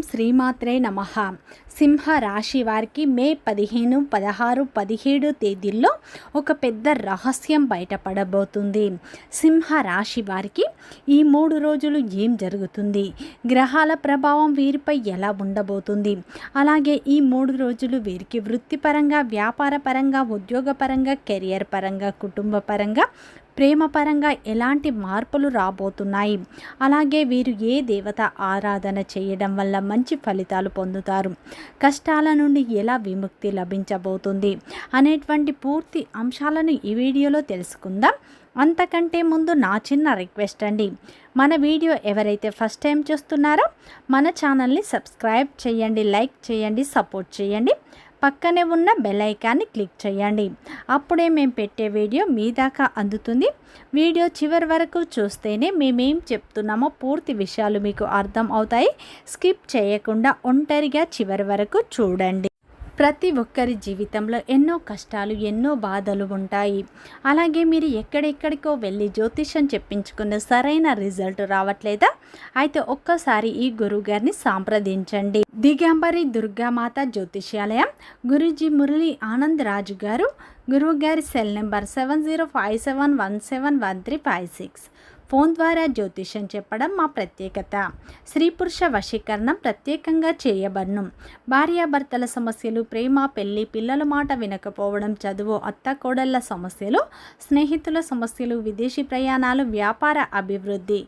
శ్రీమాత్రే నమః. సింహ రాశి వారికి మే 15, 16, 17 తేదీల్లో ఒక పెద్ద రహస్యం బయటపడబోతుంది. సింహ రాశి వారికి ఈ 3 రోజులు ఏం జరుగుతుంది, గ్రహాల ప్రభావం వీరిపై ఎలా ఉండబోతుంది, అలాగే ఈ 3 రోజులు వీరికి వృత్తిపరంగా, వ్యాపార పరంగా, ఉద్యోగపరంగా, కెరియర్ పరంగా, కుటుంబ పరంగా, ప్రేమ పరంగా ఎలాంటి మార్పులు రాబోతున్నాయి, అలాగే వీరు ఏ దేవత ఆరాధన చేయడం వల్ల మంచి ఫలితాలు పొందుతారు, కష్టాల నుండి ఎలా విముక్తి లభించబోతుంది అనేటువంటి పూర్తి అంశాలను ఈ వీడియోలో తెలుసుకుందాం. అంతకంటే ముందు నా చిన్న రిక్వెస్ట్ అండి, మన వీడియో ఎవరైతే ఫస్ట్ టైం చూస్తున్నారో మన ఛానల్ని సబ్స్క్రైబ్ చేయండి, లైక్ చేయండి, సపోర్ట్ చేయండి. పక్కనే ఉన్న బెల్ ఐకాన్ని క్లిక్ చేయండి, అప్పుడే మేము పెట్టే వీడియో మీ దాకా అందుతుంది. వీడియో చివరి వరకు చూస్తేనే మేమేం చెప్తున్నామో పూర్తి విషయాలు మీకు అర్థం అవుతాయి. స్కిప్ చేయకుండా ఒంటరిగా చివరి వరకు చూడండి. ప్రతి ఒక్కరి జీవితంలో ఎన్నో కష్టాలు, ఎన్నో బాధలు ఉంటాయి. అలాగే మీరు ఎక్కడెక్కడికో వెళ్ళి జ్యోతిష్యం చెప్పించుకున్న సరైన రిజల్ట్ రావట్లేదా? అయితే ఒక్కసారి ఈ గురువుగారిని సంప్రదించండి. దిగంబరి దుర్గామాత జ్యోతిష్యాలయం, గురూజీ మురళీ ఆనంద్ రాజు గారు. గురువుగారి సెల్ నెంబర్ 7057171356. ఫోన్ ద్వారా జ్యోతిష్యం చెప్పడం మా ప్రత్యేకత. స్త్రీ పురుష వశీకరణం ప్రత్యేకంగా చేయబడును. భార్యాభర్తల సమస్యలు, ప్రేమ, పెళ్లి, పిల్లల మాట వినకపోవడం, చదువు, అత్త కోడళ్ల సమస్యలు, స్నేహితుల సమస్యలు, విదేశీ ప్రయాణాలు, వ్యాపార అభివృద్ధి,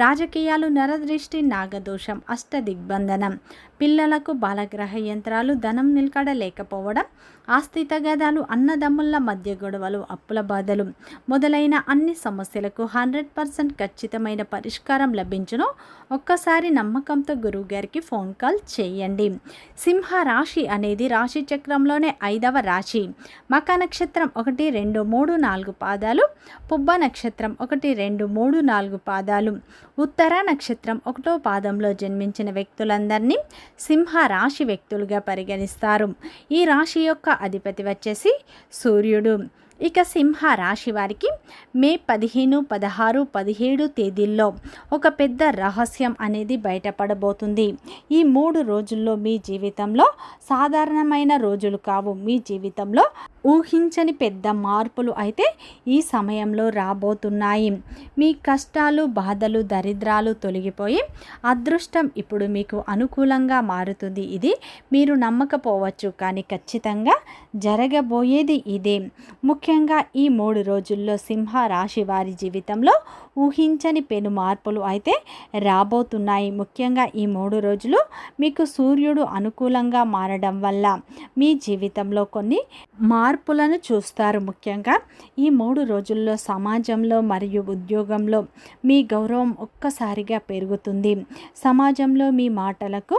రాజకీయాలు, నరదృష్టి, నాగదోషం, అష్టదిగ్బంధనం, పిల్లలకు బాలగ్రహ యంత్రాలు, ధనం నిలకడ లేకపోవడం, ఆస్తి తగాదాలు, అన్నదమ్ముల మధ్య గొడవలు, అప్పుల బాధలు మొదలైన అన్ని సమస్యలకు 100% ఖచ్చితమైన పరిష్కారం లభించును. ఒక్కసారి నమ్మకంతో గురువుగారికి ఫోన్ కాల్ చేయండి. సింహ రాశి అనేది రాశి చక్రంలోనే 5వ రాశి. మక నక్షత్రం 1, 2, 3, 4 పాదాలు, పుబ్బ నక్షత్రం 1, 2, 3, 4 పాదాలు, ఉత్తర నక్షత్రం 1వ పాదంలో జన్మించిన వ్యక్తులందరినీ సింహ రాశి వ్యక్తులుగా పరిగణిస్తారు. ఈ రాశి యొక్క అధిపతి వచ్చేసి సూర్యుడు. ఇక సింహ రాశి వారికి మే 15, 16, 17 తేదీల్లో ఒక పెద్ద రహస్యం అనేది బయటపడబోతుంది. ఈ 3 రోజుల్లో మీ జీవితంలో సాధారణమైన రోజులు కావు. మీ జీవితంలో ఊహించని పెద్ద మార్పులు అయితే ఈ సమయంలో రాబోతున్నాయి. మీ కష్టాలు, బాధలు, దరిద్రాలు తొలగిపోయి అదృష్టం ఇప్పుడు మీకు అనుకూలంగా మారుతుంది. ఇది మీరు నమ్మకపోవచ్చు, కానీ ఖచ్చితంగా జరగబోయేది ఇదే. ముఖ్యంగా ఈ 3 రోజుల్లో సింహ రాశి వారి జీవితంలో ఊహించని పెను మార్పులు అయితే రాబోతున్నాయి. ముఖ్యంగా ఈ 3 రోజులు మీకు సూర్యుడు అనుకూలంగా మారడం వల్ల మీ జీవితంలో కొన్ని మార్పులను చూస్తారు. ముఖ్యంగా ఈ 3 రోజుల్లో సమాజంలో మరియు ఉద్యోగంలో మీ గౌరవం ఒక్కసారిగా పెరుగుతుంది. సమాజంలో మీ మాటలకు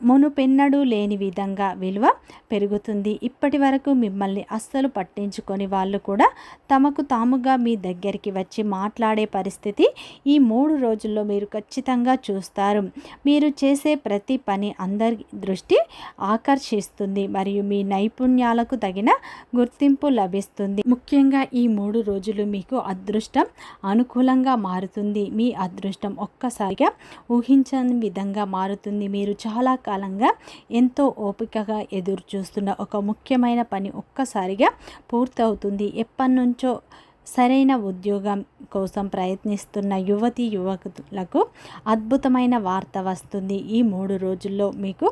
మునుపెన్నడూ లేని విధంగా విలువ పెరుగుతుంది. ఇప్పటి వరకు మిమ్మల్ని అస్సలు పట్టించుకొని వాళ్ళు కూడా తమకు తాముగా మీ దగ్గరికి వచ్చి మాట్లాడే పరిస్థితి ఈ 3 రోజుల్లో మీరు ఖచ్చితంగా చూస్తారు. మీరు చేసే ప్రతి పని అందరి దృష్టి ఆకర్షిస్తుంది మరియు మీ నైపుణ్యాలకు తగిన గుర్తింపు లభిస్తుంది. ముఖ్యంగా ఈ 3 రోజులు మీకు అదృష్టం అనుకూలంగా మారుతుంది. మీ అదృష్టం ఒక్కసారిగా ఊహించని విధంగా మారుతుంది. మీరు చాలా కాలంగా ఎంతో ఓపికగా ఎదురు చూస్తున్న ఒక ముఖ్యమైన పని ఒక్కసారిగా పూర్తవుతుంది. ఎప్పటి నుంచో సరైన ఉద్యోగం కోసం ప్రయత్నిస్తున్న యువతీ యువకులకు అద్భుతమైన వార్త వస్తుంది. ఈ 3 రోజుల్లో మీకు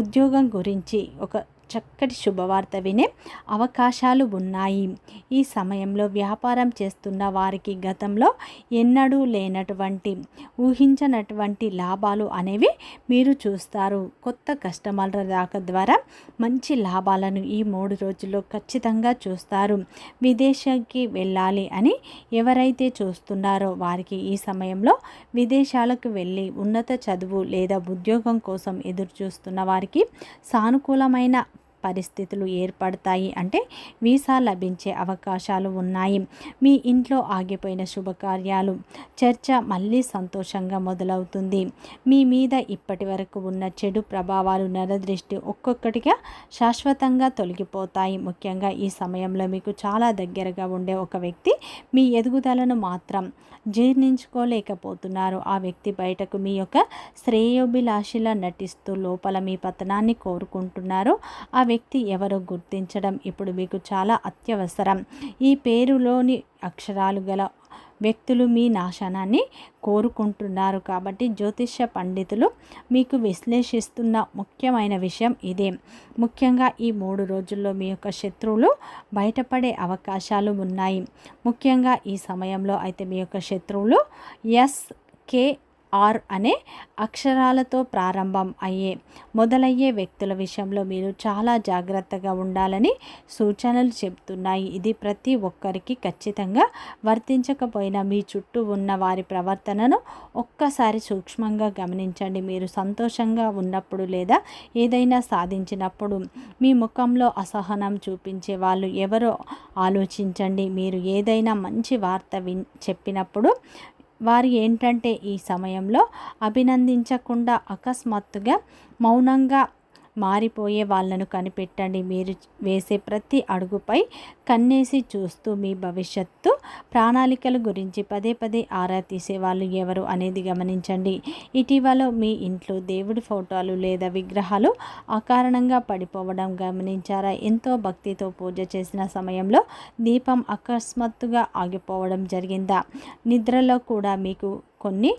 ఉద్యోగం గురించి ఒక చక్కటి శుభవార్త వినే అవకాశాలు ఉన్నాయి. ఈ సమయంలో వ్యాపారం చేస్తున్న వారికి గతంలో ఎన్నడూ లేనటువంటి, ఊహించనటువంటి లాభాలు అనేవి మీరు చూస్తారు. కొత్త కస్టమర్ల రాక ద్వారా మంచి లాభాలను ఈ 3 రోజుల్లో ఖచ్చితంగా చూస్తారు. విదేశానికి వెళ్ళాలి అని ఎవరైతే చూస్తున్నారో వారికి ఈ సమయంలో విదేశాలకు వెళ్ళి ఉన్నత చదువు లేదా ఉద్యోగం కోసం ఎదురు చూస్తున్న వారికి సానుకూలమైన పరిస్థితులు ఏర్పడతాయి, అంటే వీసా లభించే అవకాశాలు ఉన్నాయి. మీ ఇంట్లో ఆగిపోయిన శుభకార్యాలు చర్చ మళ్ళీ సంతోషంగా మొదలవుతుంది. మీ మీద ఇప్పటి వరకు ఉన్న చెడు ప్రభావాలు, నరదృష్టి ఒక్కొక్కటిగా శాశ్వతంగా తొలగిపోతాయి. ముఖ్యంగా ఈ సమయంలో మీకు చాలా దగ్గరగా ఉండే ఒక వ్యక్తి మీ ఎదుగుదలను మాత్రం జీర్ణించుకోలేకపోతున్నారు. ఆ వ్యక్తి బయటకు మీ యొక్క శ్రేయోభిలాషిలా నటిస్తూ లోపల మీ పతనాన్ని కోరుకుంటున్నారు. ఆ వ్యక్తి ఎవరో గుర్తించడం ఇప్పుడు మీకు చాలా అత్యవసరం. ఈ పేరులోని అక్షరాలు గల వ్యక్తులు మీ నాశనాన్ని కోరుకుంటున్నారు. కాబట్టి జ్యోతిష్య పండితులు మీకు విశ్లేషిస్తున్న ముఖ్యమైన విషయం ఇదే. ముఖ్యంగా ఈ 3 రోజుల్లో మీ యొక్క శత్రువులు బయటపడే అవకాశాలు ఉన్నాయి. ముఖ్యంగా ఈ సమయంలో అయితే మీ యొక్క శత్రువులు SKR అనే అక్షరాలతో ప్రారంభం మొదలయ్యే వ్యక్తుల విషయంలో మీరు చాలా జాగ్రత్తగా ఉండాలని సూచనలు చెబుతున్నాయి. ఇది ప్రతి ఒక్కరికి ఖచ్చితంగా వర్తించకపోయినా మీ చుట్టూ ఉన్న వారి ప్రవర్తనను ఒక్కసారి సూక్ష్మంగా గమనించండి. మీరు సంతోషంగా ఉన్నప్పుడు లేదా ఏదైనా సాధించినప్పుడు మీ ముఖంలో అసహనం చూపించే వాళ్ళు ఎవరో ఆలోచించండి. మీరు ఏదైనా మంచి వార్త చెప్పినప్పుడు వారు ఏంటంటే ఈ సమయంలో అభినందించకుండా అకస్మాత్తుగా మౌనంగా మారిపోయే వాళ్ళను కనిపెట్టండి. మీరు వేసే ప్రతి అడుగుపై కన్నేసి చూస్తూ మీ భవిష్యత్తు ప్రణాళికల గురించి పదే పదే ఆరా తీసేవాళ్ళు ఎవరు అనేది గమనించండి. ఇటీవల మీ ఇంట్లో దేవుడి ఫోటోలు లేదా విగ్రహాలు అకారణంగా పడిపోవడం గమనించారా? ఎంతో భక్తితో పూజ చేసిన సమయంలో దీపం అకస్మాత్తుగా ఆగిపోవడం జరిగిందా? నిద్రలో కూడా మీకు కొన్ని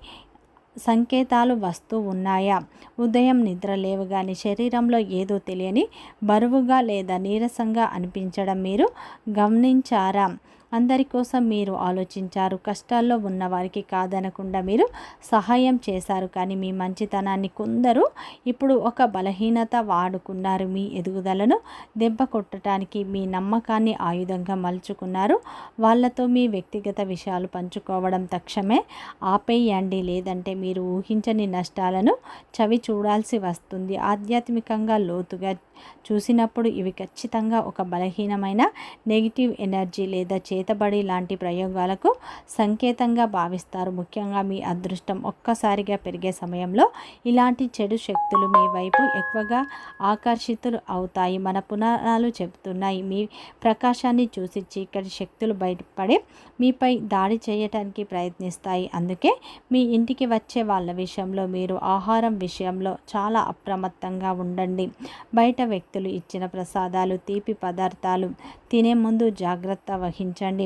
సంకేతాలు వస్తూ ఉన్నాయా? ఉదయం నిద్ర లేవగానే శరీరంలో ఏదో తెలియని బరువుగా లేదా నీరసంగా అనిపించడం మీరు గమనించారా? అందరి కోసం మీరు ఆలోచించారు. కష్టాల్లో ఉన్న వారికి కాదనకుండా మీరు సహాయం చేశారు. కానీ మీ మంచితనాన్ని కొందరు ఇప్పుడు ఒక బలహీనత వాడుకున్నారు. మీ ఎదుగుదలను దెబ్బ కొట్టడానికి మీ నమ్మకాన్ని ఆయుధంగా మలుచుకున్నారు. వాళ్ళతో మీ వ్యక్తిగత విషయాలు పంచుకోవడం తక్షణమే ఆపేయండి, లేదంటే మీరు ఊహించని నష్టాలను చవి చూడాల్సి వస్తుంది. ఆధ్యాత్మికంగా లోతుగా చూసినప్పుడు ఇవి ఖచ్చితంగా ఒక బలహీనమైన నెగిటివ్ ఎనర్జీ లేదా చేతబడి లాంటి ప్రయోగాలకు సంకేతంగా భావిస్తారు. ముఖ్యంగా మీ అదృష్టం ఒక్కసారిగా పెరిగే సమయంలో ఇలాంటి చెడు శక్తులు మీ వైపు ఎక్కువగా ఆకర్షితులు అవుతాయి. మన పురాణాలు చెబుతున్నాయి, మీ ప్రకాశాన్ని చూసి చీకటి శక్తులు బయటపడి మీపై దాడి చేయటానికి ప్రయత్నిస్తాయి. అందుకే మీ ఇంటికి వచ్చే వాళ్ళ విషయంలో మీరు ఆహారం విషయంలో చాలా అప్రమత్తంగా ఉండండి. బయట వ్యక్తులు ఇచ్చిన ప్రసాదాలు, తీపి పదార్థాలు తినే ముందు జాగ్రత్త వహించండి.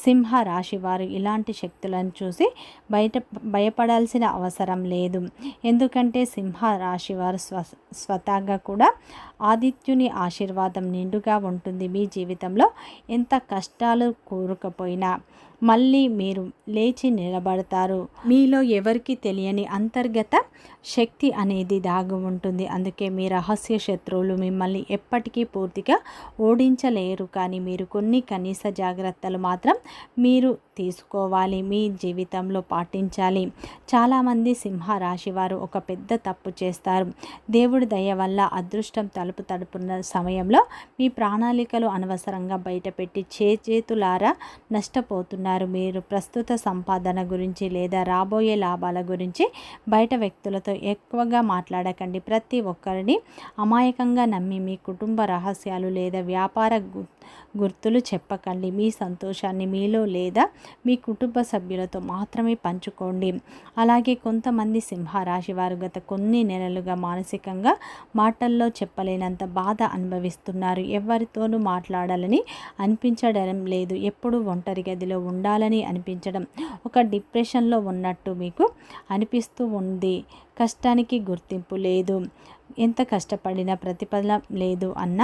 సింహ రాశి వారు ఇలాంటి శక్తులను చూసి భయపడాల్సిన అవసరం లేదు. ఎందుకంటే సింహ రాశి వారు స్వతహాగా కూడా ఆదిత్యుని ఆశీర్వాదం నిండుగా ఉంటుంది. మీ జీవితంలో ఎంత కష్టాలు కూరుకుపోయినా మళ్ళీ మీరు లేచి నిలబడతారు. మీలో ఎవరికి తెలియని అంతర్గత శక్తి అనేది దాగి ఉంటుంది. అందుకే మీ రహస్య శత్రువులు మిమ్మల్ని ఎప్పటికీ పూర్తిగా ఓడించలేరు. కానీ మీరు కొన్ని కనీస జాగ్రత్తలు మాత్రం మీరు తీసుకోవాలి, మీ జీవితంలో పాటించాలి. చాలామంది సింహ రాశి వారు ఒక పెద్ద తప్పు చేస్తారు. దేవుడి దయ వల్ల అదృష్టం తలుపు తడుపున్న సమయంలో మీ ప్రణాళికలు అనవసరంగా బయటపెట్టి చేతులారా నష్టపోతున్నారు. మీరు ప్రస్తుత సంపాదన గురించి లేదా రాబోయే లాభాల గురించి బయట వ్యక్తులతో ఎక్కువగా మాట్లాడకండి. ప్రతి ఒక్కరిని అమాయకంగా నమ్మి మీ కుటుంబ రహస్యాలు లేదా వ్యాపార గుర్తులు చెప్పకండి. మీ సంతోషాన్ని మీలో లేదా మీ కుటుంబ సభ్యులతో మాత్రమే పంచుకోండి. అలాగే కొంతమంది సింహరాశి వారు గత కొన్ని నెలలుగా మానసికంగా మాటల్లో చెప్పలేనంత బాధ అనుభవిస్తున్నారు. ఎవరితోనూ మాట్లాడాలని అనిపించడం లేదు, ఎప్పుడూ ఒంటరి గదిలో ఉండాలని అనిపించడం, ఒక డిప్రెషన్లో ఉన్నట్టు మీకు అనిపిస్తూ ఉంది. కష్టానికి గుర్తింపు లేదు, ఎంత కష్టపడినా ప్రతిఫలం లేదు అన్న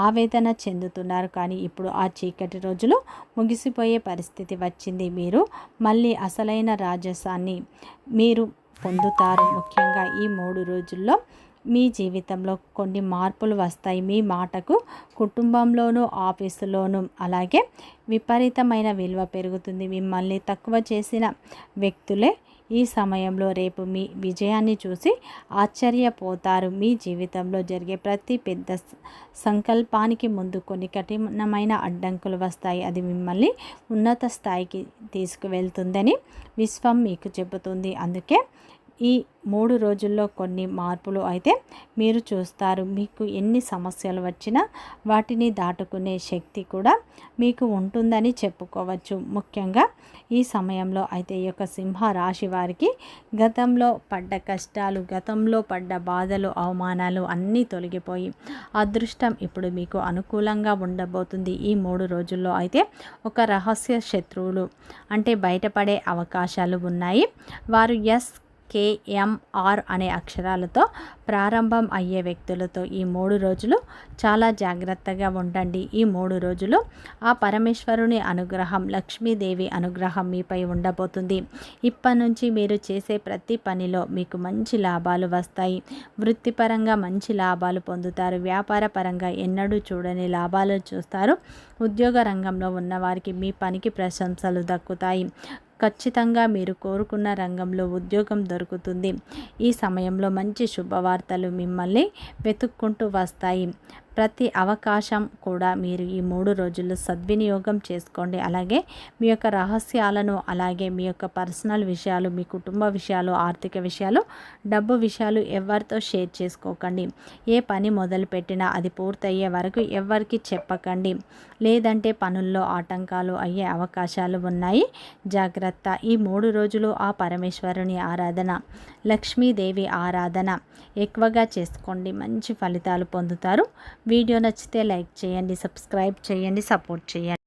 ఆవేదన చెందుతున్నారు. కానీ ఇప్పుడు ఆ చీకటి రోజులు ముగిసిపోయే పరిస్థితి వచ్చింది. మీరు మళ్ళీ అసలైన రాజసాన్ని మీరు పొందుతారు. ముఖ్యంగా ఈ 3 రోజుల్లో మీ జీవితంలో కొన్ని మార్పులు వస్తాయి. మీ మాటకు కుటుంబంలోనూ ఆఫీసులోనూ అలాగే విపరీతమైన విలువ పెరుగుతుంది. మిమ్మల్ని తక్కువ చేసిన వ్యక్తులే ఈ సమయంలో రేపు మీ విజయాన్ని చూసి ఆశ్చర్యపోతారు. మీ జీవితంలో జరిగే ప్రతి పెద్ద సంకల్పానికి ముందు కొన్ని కఠినమైన అడ్డంకులు వస్తాయి. అది మిమ్మల్ని ఉన్నత స్థాయికి తీసుకువెళ్తుందని విశ్వం మీకు చెబుతుంది. అందుకే ఈ 3 రోజుల్లో కొన్ని మార్పులు అయితే మీరు చూస్తారు. మీకు ఎన్ని సమస్యలు వచ్చినా వాటిని దాటుకునే శక్తి కూడా మీకు ఉంటుందని చెప్పుకోవచ్చు. ముఖ్యంగా ఈ సమయంలో అయితే ఈ యొక్క సింహ రాశి వారికి గతంలో పడ్డ కష్టాలు, గతంలో పడ్డ బాధలు, అవమానాలు అన్నీ తొలగిపోయి అదృష్టం ఇప్పుడు మీకు అనుకూలంగా ఉండబోతుంది. ఈ 3 రోజుల్లో అయితే ఒక రహస్య శత్రువులు అంటే బయటపడే అవకాశాలు ఉన్నాయి. వారు KMR అనే అక్షరాలతో ప్రారంభం అయ్యే వ్యక్తులతో ఈ 3 రోజులు చాలా జాగ్రత్తగా ఉండండి. ఈ 3 రోజులు ఆ పరమేశ్వరుని అనుగ్రహం, లక్ష్మీదేవి అనుగ్రహం మీపై ఉండబోతుంది. ఇప్పటి నుంచి మీరు చేసే ప్రతి పనిలో మీకు మంచి లాభాలు వస్తాయి. వృత్తిపరంగా మంచి లాభాలు పొందుతారు. వ్యాపార పరంగా ఎన్నడూ చూడని లాభాలు చూస్తారు. ఉద్యోగ రంగంలో ఉన్నవారికి మీ పనికి ప్రశంసలు దక్కుతాయి. ఖచ్చితంగా మీరు కోరుకున్న రంగంలో ఉద్యోగం దొరుకుతుంది. ఈ సమయంలో మంచి శుభవార్తలు మిమ్మల్ని వెతుక్కుంటూ వస్తాయి. ప్రతి అవకాశం కూడా మీరు ఈ 3 రోజుల్లో సద్వినియోగం చేసుకోండి. అలాగే మీ యొక్క రహస్యాలను, అలాగే మీ యొక్క పర్సనల్ విషయాలు, మీ కుటుంబ విషయాలు, ఆర్థిక విషయాలు, డబ్బు విషయాలు ఎవరితో షేర్ చేసుకోకండి. ఏ పని మొదలుపెట్టినా అది పూర్తయ్యే వరకు ఎవరికి చెప్పకండి. లేదంటే పనుల్లో ఆటంకాలు అయ్యే అవకాశాలు ఉన్నాయి. జాగ్రత్త. ఈ 3 రోజులు ఆ పరమేశ్వరుని ఆరాధన, లక్ష్మీదేవి ఆరాధన ఎక్కువగా చేసుకోండి. మంచి ఫలితాలు పొందుతారు. వీడియో నచ్చితే లైక్ చేయండి, సబ్స్క్రైబ్ చేయండి, సపోర్ట్ చేయండి.